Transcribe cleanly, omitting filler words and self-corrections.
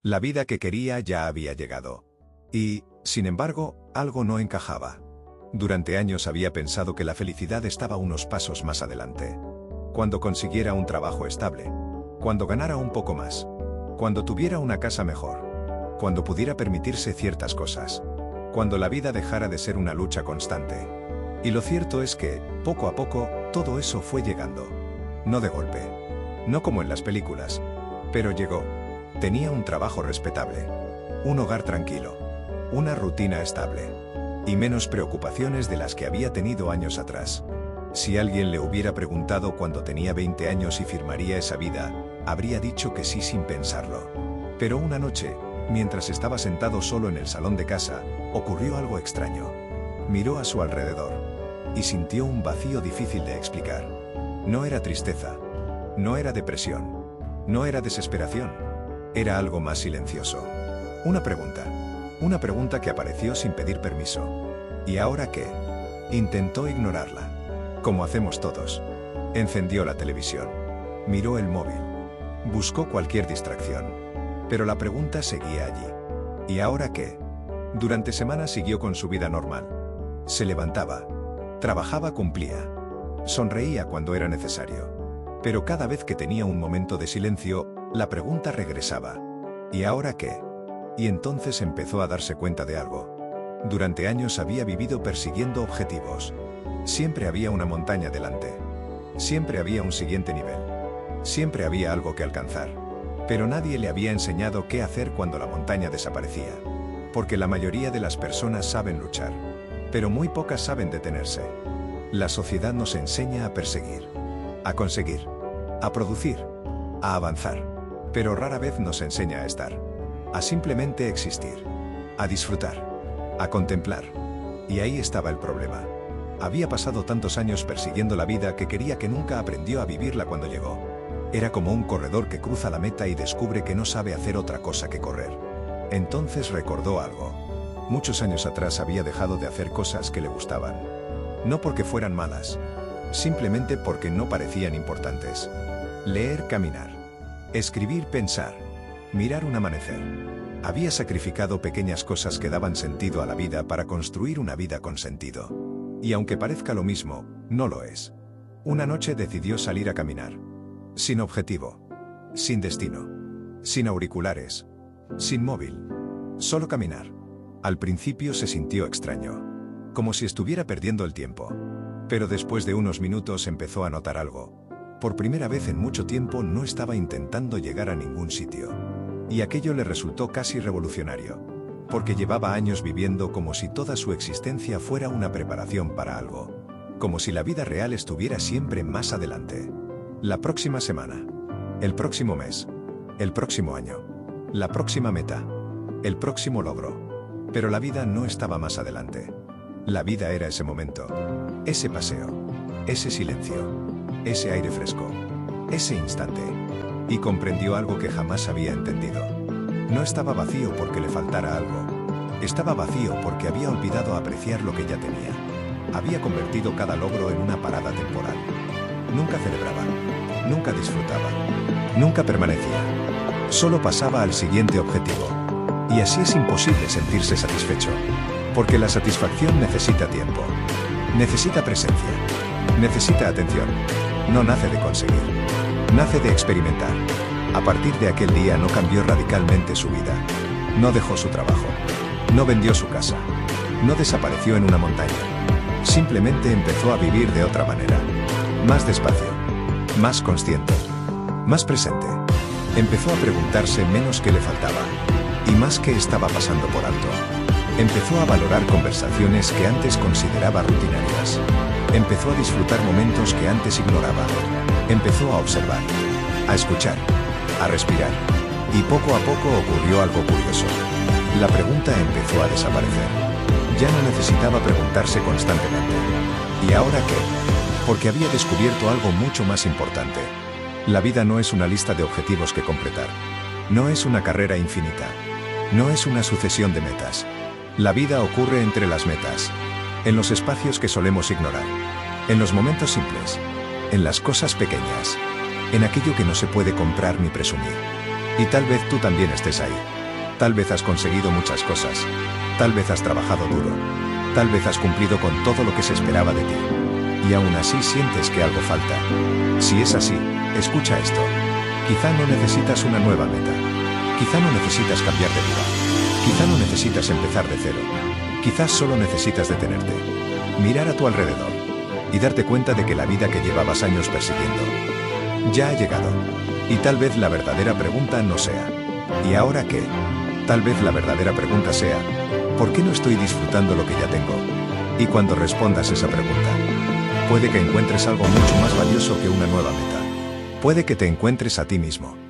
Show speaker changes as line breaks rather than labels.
La vida que quería ya había llegado. Y, sin embargo, algo no encajaba. Durante años había pensado que la felicidad estaba unos pasos más adelante. Cuando consiguiera un trabajo estable. Cuando ganara un poco más. Cuando tuviera una casa mejor. Cuando pudiera permitirse ciertas cosas. Cuando la vida dejara de ser una lucha constante. Y lo cierto es que, poco a poco, todo eso fue llegando. No de golpe. No como en las películas. Pero llegó. Tenía un trabajo respetable. Un hogar tranquilo. Una rutina estable. Y menos preocupaciones de las que había tenido años atrás. Si alguien le hubiera preguntado cuando tenía 20 años si firmaría esa vida, habría dicho que sí sin pensarlo. Pero una noche, mientras estaba sentado solo en el salón de casa, ocurrió algo extraño. Miró a su alrededor. Y sintió un vacío difícil de explicar. No era tristeza. No era depresión. No era desesperación. Era algo más silencioso. Una pregunta. Una pregunta que apareció sin pedir permiso. ¿Y ahora qué? Intentó ignorarla. Como hacemos todos. Encendió la televisión. Miró el móvil. Buscó cualquier distracción. Pero la pregunta seguía allí. ¿Y ahora qué? Durante semanas siguió con su vida normal. Se levantaba. Trabajaba, cumplía. Sonreía cuando era necesario. Pero cada vez que tenía un momento de silencio, la pregunta regresaba. ¿Y ahora qué? Y entonces empezó a darse cuenta de algo. Durante años había vivido persiguiendo objetivos. Siempre había una montaña delante. Siempre había un siguiente nivel. Siempre había algo que alcanzar. Pero nadie le había enseñado qué hacer cuando la montaña desaparecía. Porque la mayoría de las personas saben luchar. Pero muy pocas saben detenerse. La sociedad nos enseña a perseguir. A conseguir. A producir. A avanzar. Pero rara vez nos enseña a estar. A simplemente existir. A disfrutar. A contemplar. Y ahí estaba el problema. Había pasado tantos años persiguiendo la vida que quería que nunca aprendió a vivirla cuando llegó. Era como un corredor que cruza la meta y descubre que no sabe hacer otra cosa que correr. Entonces recordó algo. Muchos años atrás había dejado de hacer cosas que le gustaban. No porque fueran malas. Simplemente porque no parecían importantes. Leer, caminar. Escribir, pensar. Mirar un amanecer. Había sacrificado pequeñas cosas que daban sentido a la vida para construir una vida con sentido. Y aunque parezca lo mismo, no lo es. Una noche decidió salir a caminar. Sin objetivo. Sin destino. Sin auriculares. Sin móvil. Solo caminar. Al principio se sintió extraño. Como si estuviera perdiendo el tiempo. Pero después de unos minutos empezó a notar algo. Por primera vez en mucho tiempo no estaba intentando llegar a ningún sitio. Y aquello le resultó casi revolucionario. Porque llevaba años viviendo como si toda su existencia fuera una preparación para algo. Como si la vida real estuviera siempre más adelante. La próxima semana. El próximo mes. El próximo año. La próxima meta. El próximo logro. Pero la vida no estaba más adelante. La vida era ese momento. Ese paseo. Ese silencio. Ese aire fresco. Ese instante. Y comprendió algo que jamás había entendido. No estaba vacío porque le faltara algo. Estaba vacío porque había olvidado apreciar lo que ya tenía. Había convertido cada logro en una parada temporal. Nunca celebraba. Nunca disfrutaba. Nunca permanecía. Solo pasaba al siguiente objetivo. Y así es imposible sentirse satisfecho. Porque la satisfacción necesita tiempo. Necesita presencia. Necesita atención. No nace de conseguir. Nace de experimentar. A partir de aquel día no cambió radicalmente su vida. No dejó su trabajo. No vendió su casa. No desapareció en una montaña. Simplemente empezó a vivir de otra manera. Más despacio. Más consciente. Más presente. Empezó a preguntarse menos qué le faltaba. Y más qué estaba pasando por alto. Empezó a valorar conversaciones que antes consideraba rutinarias. Empezó a disfrutar momentos que antes ignoraba. Empezó a observar. A escuchar. A respirar. Y poco a poco ocurrió algo curioso. La pregunta empezó a desaparecer. Ya no necesitaba preguntarse constantemente. ¿Y ahora qué? Porque había descubierto algo mucho más importante. La vida no es una lista de objetivos que completar. No es una carrera infinita. No es una sucesión de metas. La vida ocurre entre las metas. En los espacios que solemos ignorar. En los momentos simples. En las cosas pequeñas. En aquello que no se puede comprar ni presumir. Y tal vez tú también estés ahí. Tal vez has conseguido muchas cosas. Tal vez has trabajado duro. Tal vez has cumplido con todo lo que se esperaba de ti. Y aún así sientes que algo falta. Si es así, escucha esto. Quizá no necesitas una nueva meta. Quizá no necesitas cambiar de vida. Quizá no necesitas empezar de cero. Quizás solo necesitas detenerte. Mirar a tu alrededor. Y darte cuenta de que la vida que llevabas años persiguiendo ya ha llegado. Y tal vez la verdadera pregunta no sea ¿y ahora qué? Tal vez la verdadera pregunta sea ¿por qué no estoy disfrutando lo que ya tengo? Y cuando respondas esa pregunta, puede que encuentres algo mucho más valioso que una nueva meta. Puede que te encuentres a ti mismo.